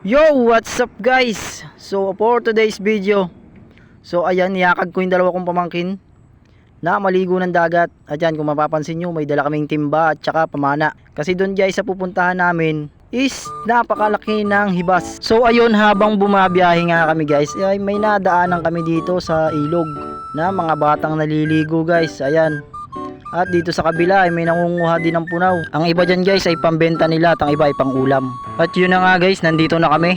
Yo, what's up guys? So for today's video, so ayan, niyakag ko yung dalawa kong pamangkin na maligo ng dagat. At yan, kung mapapansin nyo, may dala kaming timba at saka pamana. Kasi doon guys, sa pupuntahan namin is napakalaki ng hibas. So ayun, habang bumabiyahe nga kami guys, ay may nadaanan kami dito sa ilog na mga batang naliligo guys. Ayan. At dito sa kabila ay may nangunguha din ng punaw. Ang iba dyan guys ay pambenta nila at ang iba ay pang ulam. At yun na nga guys, nandito na kami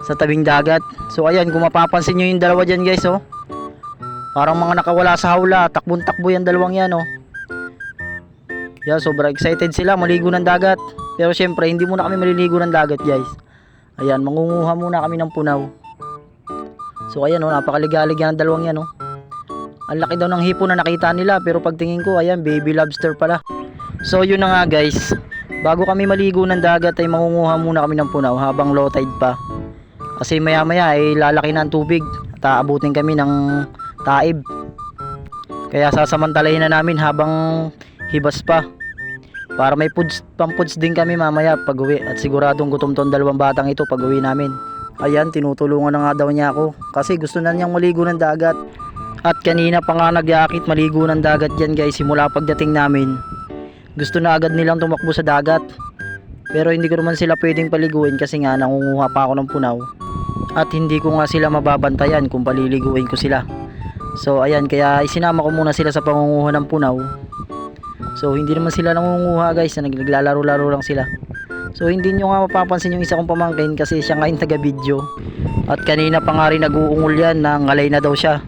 sa tabing dagat. So ayan, kung mapapansin nyo yung dalawa dyan guys, oh, parang mga nakawala sa hawla. Takbon-takbo yung dalawang yan, oh. Yeah, sobrang excited sila maligo ng dagat. Pero syempre hindi muna kami maliligo ng dagat guys. Ayan, mangunguha muna kami ng punaw. So ayan, oh, napakaligalig yan ng dalawang yan, oh. Ang laki daw ng hipon na nakita nila, pero pagtingin ko, ayan, baby lobster pala. So yun na nga guys, bago kami maligo ng dagat ay mangunguha muna kami ng punaw habang low tide pa. Kasi maya maya ay lalaki na ang tubig at aabutin kami ng taib. Kaya sasamantalahin na namin habang hibas pa, para may pampuds din kami mamaya pag uwi. At siguradong gutom tong dalawang batang ito pag uwi namin. Ayan, tinutulungan na nga daw niya ako kasi gusto na niyang maligo ng dagat. At kanina pa nga nagyakit maligo ng dagat dyan guys, simula pagdating namin. Gusto na agad nilang tumakbo sa dagat. Pero hindi ko naman sila pwedeng paliguin kasi nga nangunguha pa ako ng punaw. At hindi ko nga sila mababantayan kung paliliguin ko sila. So ayan, kaya isinama ko muna sila sa pangunguha ng punaw. So hindi naman sila nangunguha guys, naglalaro-laro lang sila. So hindi nyo nga mapapansin yung isa kong pamangkin kasi siya nga yung taga-video. At kanina pa nga rin nag-uungol yan na ngalay na daw siya.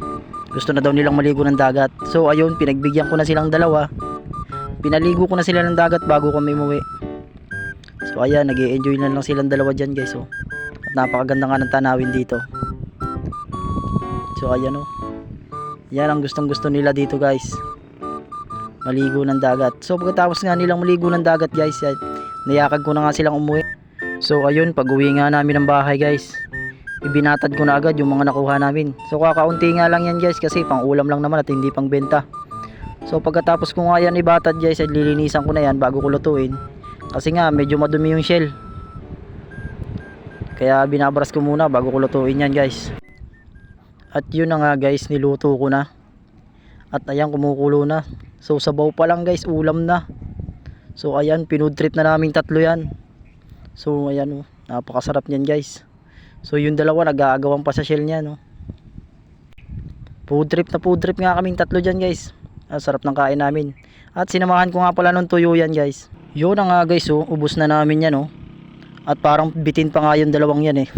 Gusto na daw nilang maligo ng dagat. So ayun, pinagbigyan ko na silang dalawa. Pinaligo ko na sila ng dagat bago kami umuwi. So ayan, nag-i-enjoy na lang silang dalawa dyan guys, oh. At napakaganda nga ng tanawin dito. So ayan, oh. Yan ang gustong gusto nila dito guys, maligo ng dagat. So pagkatapos nga nilang maligo ng dagat guys, yan, niyakag ko na nga silang umuwi. So ayun, pag uwi nga namin ng bahay guys, ibinatad ko na agad yung mga nakuha namin. So kakaunti nga lang yan guys kasi pang ulam lang naman at hindi pang benta. So pagkatapos ko nga yan ibatad guys, ay lilinisan ko na yan bago ko lutuin. Kasi nga medyo madumi yung shell. Kaya binabras ko muna bago ko lutuin yan guys. At yun na nga guys, niluto ko na. At ayan, kumukulo na. So sabaw pa lang guys, ulam na. So ayan, pinood trip na namin tatlo yan. So ayan, oh, napakasarap niyan guys. So yung dalawa nag-aagawan pa sa shell niya, no. Food trip nga kaming tatlo dyan guys. Ang sarap ng kain namin. At sinamahan ko nga pala nung tuyo yan guys. Yun na nga guys, oh, ubos na namin yan, oh. At parang bitin pa nga yung dalawang yan eh.